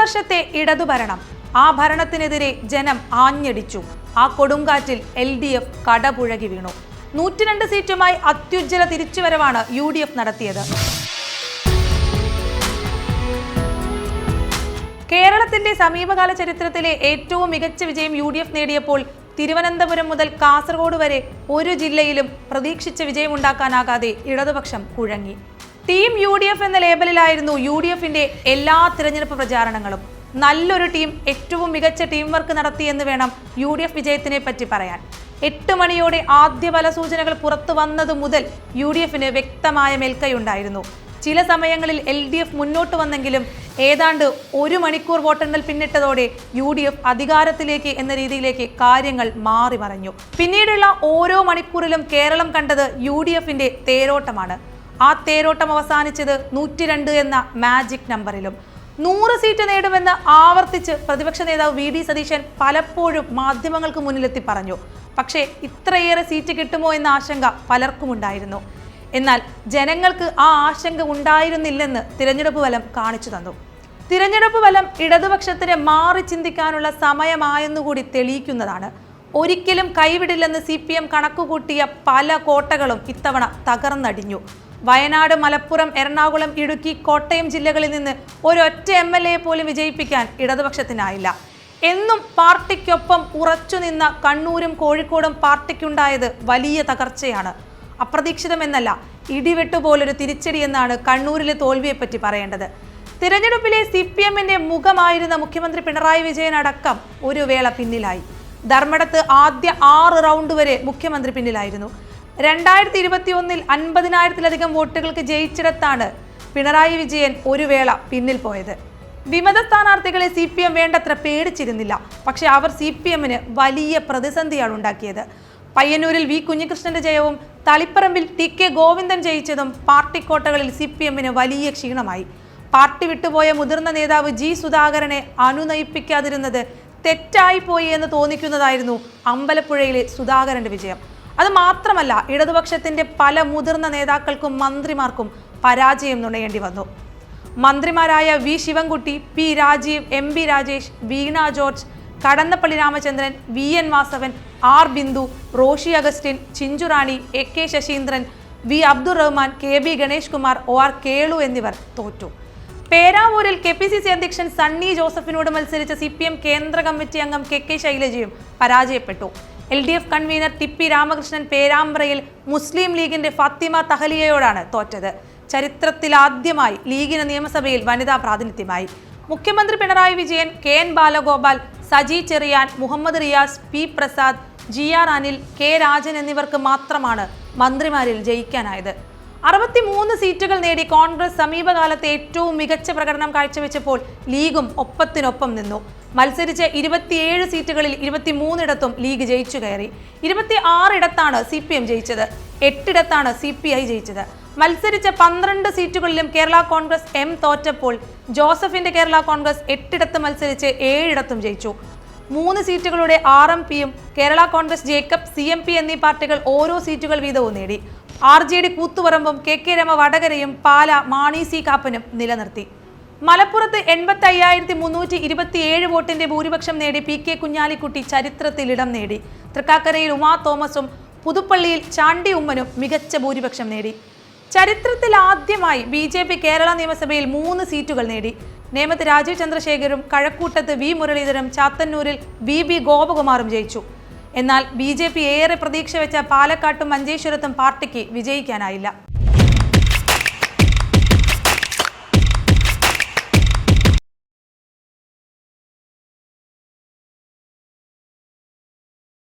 വർഷത്തെ ഇടതുഭരണം, ആ ഭരണത്തിനെതിരെ ജനം ആഞ്ഞടിച്ചു. ആ കൊടുങ്കാറ്റിൽ LDF കടപുഴകി വീണു. 102 സീറ്റുമായി അത്യുജ്വല തിരിച്ചുവരവാണ് UDF നടത്തിയത്. കേരളത്തിന്റെ സമീപകാല ചരിത്രത്തിലെ ഏറ്റവും മികച്ച വിജയം UDF നേടിയപ്പോൾ തിരുവനന്തപുരം മുതൽ കാസർഗോഡ് വരെ ഒരു ജില്ലയിലും പ്രതീക്ഷിച്ച വിജയമുണ്ടാക്കാനാകാതെ ഇടതുപക്ഷം കുഴങ്ങി. ടീം UDF എന്ന ലേബലിലായിരുന്നു UDFന്റെ എല്ലാ തിരഞ്ഞെടുപ്പ് പ്രചാരണങ്ങളും. നല്ലൊരു ടീം ഏറ്റവും മികച്ച ടീം വർക്ക് നടത്തിയെന്ന് വേണം UDF വിജയത്തിനെ പറ്റി പറയാൻ. 8 മണിയോടെ ആദ്യ ഫലസൂചനകൾ പുറത്തു വന്നതു മുതൽ UDFന് വ്യക്തമായ മേൽക്കൈയുണ്ടായിരുന്നു. ചില സമയങ്ങളിൽ LDF മുന്നോട്ട് വന്നെങ്കിലും ഏതാണ്ട് 1 മണിക്കൂർ വോട്ടെണ്ണൽ പിന്നിട്ടതോടെ UDF അധികാരത്തിലേക്ക് എന്ന രീതിയിലേക്ക് കാര്യങ്ങൾ മാറി മറഞ്ഞു. പിന്നീടുള്ള ഓരോ മണിക്കൂറിലും കേരളം കണ്ടത് UDFന്റെ തേരോട്ടമാണ്. ആ തേരോട്ടം അവസാനിച്ചത് 102 എന്ന മാജിക് നമ്പറിലും. 100 സീറ്റ് നേടുമെന്ന് ആവർത്തിച്ച് പ്രതിപക്ഷ നേതാവ് VD സതീശൻ പലപ്പോഴും മാധ്യമങ്ങൾക്ക് മുന്നിലെത്തി പറഞ്ഞു. പക്ഷേ ഇത്രയേറെ സീറ്റ് കിട്ടുമോ എന്ന ആശങ്ക പലർക്കുമുണ്ടായിരുന്നു. എന്നാൽ ജനങ്ങൾക്ക് ആ ആശങ്ക ഉണ്ടായിരുന്നില്ലെന്ന് തിരഞ്ഞെടുപ്പ് ഫലം കാണിച്ചു തന്നു. തിരഞ്ഞെടുപ്പ് ഫലം ഇടതുപക്ഷത്തിന് മാറി ചിന്തിക്കാനുള്ള സമയമായെന്നുകൂടി തെളിയിക്കുന്നതാണ്. ഒരിക്കലും കൈവിടില്ലെന്ന് CPM കണക്കുകൂട്ടിയ പല കോട്ടകളും ഇത്തവണ തകർന്നടിഞ്ഞു. വയനാട്, മലപ്പുറം, എറണാകുളം, ഇടുക്കി, കോട്ടയം ജില്ലകളിൽ നിന്ന് ഒരൊറ്റ MLA പോലും വിജയിപ്പിക്കാൻ ഇടതുപക്ഷത്തിനായില്ല. എന്നും പാർട്ടിക്കൊപ്പം ഉറച്ചുനിന്ന കണ്ണൂരും കോഴിക്കോടും പാർട്ടിക്കുണ്ടായത് വലിയ തകർച്ചയാണ്. അപ്രതീക്ഷിതമെന്നല്ല, ഇടിവെട്ടുപോലൊരു തിരിച്ചടി എന്നാണ് കണ്ണൂരിലെ തോൽവിയെപ്പറ്റി പറയേണ്ടത്. തിരഞ്ഞെടുപ്പിലെ CPMന്റെ മുഖമായിരുന്ന മുഖ്യമന്ത്രി പിണറായി വിജയൻ അടക്കം ഒരു വേള പിന്നിലായി. ധർമ്മടത്ത് ആദ്യ 6 റൗണ്ട് വരെ മുഖ്യമന്ത്രി പിന്നിലായിരുന്നു. 2021 50,000-ലധികം വോട്ടുകൾക്ക് ജയിച്ചിടത്താണ് പിണറായി വിജയൻ ഒരു വേള പിന്നിൽ പോയത്. വിമത സ്ഥാനാർത്ഥികളെ CPM വേണ്ടത്ര പേടിച്ചിരുന്നില്ല. പക്ഷെ അവർ CPMന് വലിയ പ്രതിസന്ധിയാണ് ഉണ്ടാക്കിയത്. പയ്യന്നൂരിൽ V കുഞ്ഞികൃഷ്ണന്റെ ജയവും തളിപ്പറമ്പിൽ TK ഗോവിന്ദൻ ജയിച്ചതും പാർട്ടി കോട്ടകളിൽ CPMന് വലിയ ക്ഷീണമായി. പാർട്ടി വിട്ടുപോയ മുതിർന്ന നേതാവ് G സുധാകരനെ അനുനയിപ്പിക്കാതിരുന്നത് തെറ്റായിപ്പോയി എന്ന് തോന്നിക്കുന്നതായിരുന്നു അമ്പലപ്പുഴയിലെ സുധാകരന്റെ വിജയം. അത് മാത്രമല്ല, ഇടതുപക്ഷത്തിന്റെ പല മുതിർന്ന നേതാക്കൾക്കും മന്ത്രിമാർക്കും പരാജയം നുണയേണ്ടി വന്നു. മന്ത്രിമാരായ V Sivankutty, P Rajeev, MB Rajesh, Veena George, Kadannappally Ramachandran, VN Vasavan, R Bindu, Roshy Augustine, Chinchurani, AK Saseendran, V Abdul Rahman, KB Ganesh Kumar, OR Kelu എന്നിവർ തോറ്റു. പേരാവൂരിൽ KPCC അധ്യക്ഷൻ സണ്ണി ജോസഫിനോട് മത്സരിച്ച CPM കേന്ദ്ര കമ്മിറ്റി അംഗം KK ശൈലജയും പരാജയപ്പെട്ടു. LDF കൺവീനർ TP രാമകൃഷ്ണൻ പേരാമ്പ്രയിൽ മുസ്ലിം ലീഗിന്റെ ഫാത്തിമ തഹലിയയോടാണ് തോറ്റത്. ചരിത്രത്തിലാദ്യമായി ലീഗിന് നിയമസഭയിൽ വനിതാ പ്രാതിനിധ്യമായി. മുഖ്യമന്ത്രി Pinarayi Vijayan, KN Balagopal, Saji Cherian, Muhammad Riyas, P Prasad, GR Anil, K Rajan എന്നിവർക്ക് മാത്രമാണ് മന്ത്രിമാരിൽ ജയിക്കാനായത്. 63 സീറ്റുകൾ നേടി കോൺഗ്രസ് സമീപകാലത്തെ ഏറ്റവും മികച്ച പ്രകടനം കാഴ്ചവെച്ചപ്പോൾ ലീഗും ഒപ്പത്തിനൊപ്പം നിന്നു. മത്സരിച്ച 27 സീറ്റുകളിൽ 23 ലീഗ് ജയിച്ചു കയറി. 26 CPM ജയിച്ചത്, 8 CPI ജയിച്ചത്. മത്സരിച്ച 12 സീറ്റുകളിലും കേരള കോൺഗ്രസ് M തോറ്റപ്പോൾ ജോസഫിന്റെ കേരള കോൺഗ്രസ് 8 മത്സരിച്ച് 7 ജയിച്ചു. 3 സീറ്റുകളുടെ RMPയും കേരള കോൺഗ്രസ് ജേക്കബ്, CMP എന്നീ പാർട്ടികൾ ഓരോ സീറ്റുകൾ വീതവും നേടി. RJD കൂത്തുപറമ്പും KK രമ വടകരയും പാല മാണി C കാപ്പനും നിലനിർത്തി. മലപ്പുറത്ത് 85,327 വോട്ടിന്റെ ഭൂരിപക്ഷം നേടി PK കുഞ്ഞാലിക്കുട്ടി ചരിത്രത്തിൽ ഇടം നേടി. തൃക്കാക്കരയിൽ ഉമാ തോമസും പുതുപ്പള്ളിയിൽ ചാണ്ടി ഉമ്മനും മികച്ച ഭൂരിപക്ഷം നേടി. ചരിത്രത്തിൽ ആദ്യമായി BJP കേരള നിയമസഭയിൽ 3 സീറ്റുകൾ നേടി. നേമത്ത് രാജീവ് ചന്ദ്രശേഖരും കഴക്കൂട്ടത്ത് V മുരളീധരനും ചാത്തന്നൂരിൽ BB ഗോപകുമാറും ജയിച്ചു. എന്നാൽ BJP ഏറെ പ്രതീക്ഷ വെച്ച പാലക്കാട്ടും മഞ്ചേശ്വരത്തും പാർട്ടിക്ക് വിജയിക്കാനായില്ല.